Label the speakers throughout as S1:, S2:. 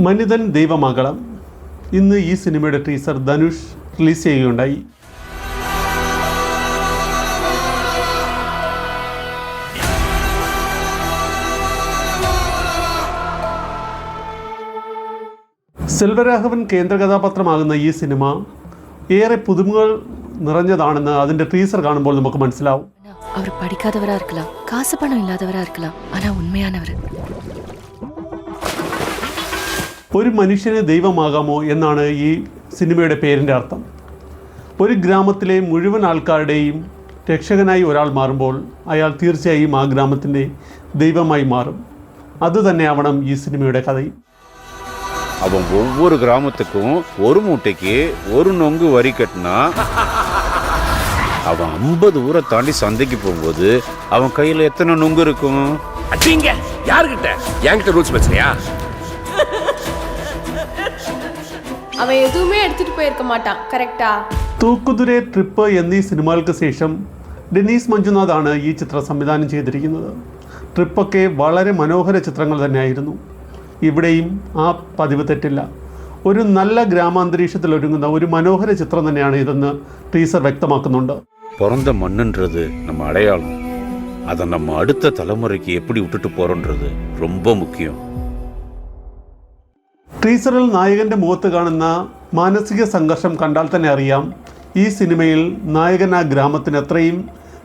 S1: മനിതൻ ദൈവമംഗളം. ഇന്ന് ഈ സിനിമയുടെ ടീസർ ധനുഷ് റിലീസ് ചെയ്യുകയുണ്ടായി. സെൽവരാഘവൻ കേന്ദ്ര കഥാപാത്രമാകുന്ന ഈ സിനിമ ഏറെ പുതുമകൾ നിറഞ്ഞതാണെന്ന് അതിൻ്റെ ടീസർ കാണുമ്പോൾ നമുക്ക് മനസ്സിലാവും.
S2: അവർ പഠിക്കാത്തവരാ இருக்கலாம், കാശ് പണം ഇല്ലാത്തവരാ இருக்கலாம், ആനാ ഉണ്മയാനവർ.
S1: ഒരു മനുഷ്യന് ദൈവമാകാമോ എന്നാണ് ഈ സിനിമയുടെ പേരിൻ്റെ അർത്ഥം. ഒരു ഗ്രാമത്തിലെ മുഴുവൻ ആൾക്കാരുടെയും രക്ഷകനായി ഒരാൾ മാറുമ്പോൾ അയാൾ തീർച്ചയായും ആ ഗ്രാമത്തിൻ്റെ ദൈവമായി മാറും. അതുതന്നെയാവണം ഈ സിനിമയുടെ കഥയും.
S3: அவன் ஒவ்வொரு கிராமத்துக்கும் ஒரு மூட்டைக்கு ஒரு நொங்கு வரி கட்டினா அவன் 50 ஊரை தாண்டி சந்தைக்கு போகும்போது அவன் கையில் எத்தனை நொங்கு இருக்கும்?
S4: அடிங்க யாருக்கிட்ட? என்கிட்ட ரூல்ஸ் பேசுறியா?
S5: അവൻ എതുമേ എടുത്തിട്ട് പോയിരിക്ക മാട്ടാൻ. കറക്റ്റാ?
S1: തൂക്കുതുരെ, ട്രിപ്പ് എന്നീ സിനിമകൾക്ക് ശേഷം ഡെനീസ് മഞ്ജുനാഥാണ് ഈ ചിത്രം സംവിധാനം ചെയ്തിരിക്കുന്നത്. ട്രിപ്പൊക്കെ വളരെ മനോഹര ചിത്രങ്ങൾ തന്നെയായിരുന്നു. ഇവിടെയും ആ പതിവ് തെറ്റില്ല. ഒരു നല്ല ഗ്രാമാന്തരീക്ഷത്തിൽ ഒരുങ്ങുന്ന ഒരു മനോഹര ചിത്രം തന്നെയാണ് ഇതെന്ന് ടീസർ വ്യക്തമാക്കുന്നുണ്ട്.
S3: பிறந்த மண்ணுன்றது நம்ம அடையாளம். அதை நம்ம அடுத்த தலைமுறைக்கு எப்படி விட்டுட்டு போறோன்றது ரொம்ப முக்கியம்.
S1: ടീസറിൽ നായകൻ്റെ മുഖത്ത് കാണുന്ന മാനസിക സംഘർഷം കണ്ടാൽ തന്നെ അറിയാം ഈ സിനിമയിൽ നായകൻ ആ ഗ്രാമത്തിന് എത്രയും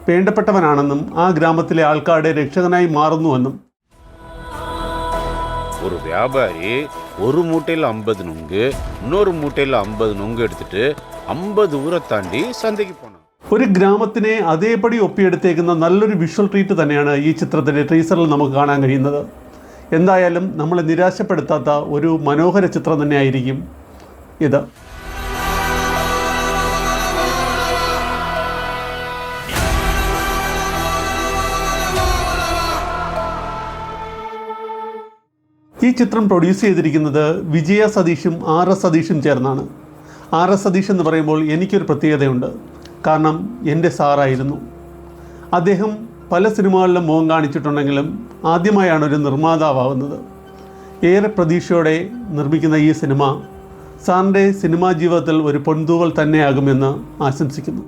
S1: വേണ്ടപ്പെട്ടവനാണെന്നും ആ ഗ്രാമത്തിലെ ആൾക്കാരുടെ രക്ഷകനായി മാറുന്നുവെന്നും.
S3: ஒரு வியாபாரி ஒரு மூட்டையில் 50 நொங்கு, இன்னொரு மூட்டையில் 50 நொங்கு எடுத்துட்டு 50 ஊரை தாண்டி சந்தைக்கு போனான்.
S1: ഒരു ഗ്രാമത്തിനെ അതേപടി ഒപ്പിയെടുത്തേക്കുന്ന നല്ലൊരു വിഷ്വൽ ട്രീറ്റ് തന്നെയാണ് ഈ ചിത്രത്തിൻ്റെ ടീസറിൽ നമുക്ക് കാണാൻ കഴിയുന്നത്. എന്തായാലും നമ്മളെ നിരാശപ്പെടുത്താത്ത ഒരു മനോഹര ചിത്രം തന്നെയായിരിക്കും ഇത്. ഈ ചിത്രം പ്രൊഡ്യൂസ് ചെയ്തിരിക്കുന്നത് വിജയ സതീഷും RS സതീഷും ചേർന്നാണ്. RS സതീഷ് എന്ന് പറയുമ്പോൾ എനിക്കൊരു പ്രത്യേകതയുണ്ട്. കാരണം എൻ്റെ സാറായിരുന്നു അദ്ദേഹം. പല സിനിമകളിലും മുഖം കാണിച്ചിട്ടുണ്ടെങ്കിലും ആദ്യമായാണ് ഒരു നിർമ്മാതാവുന്നത്. ഏറെ പ്രതീക്ഷയോടെ നിർമ്മിക്കുന്ന ഈ സിനിമ സാറിൻ്റെ സിനിമാ ജീവിതത്തിൽ ഒരു പൊൻതൂവൽ തന്നെയാകുമെന്ന് ആശംസിക്കുന്നു.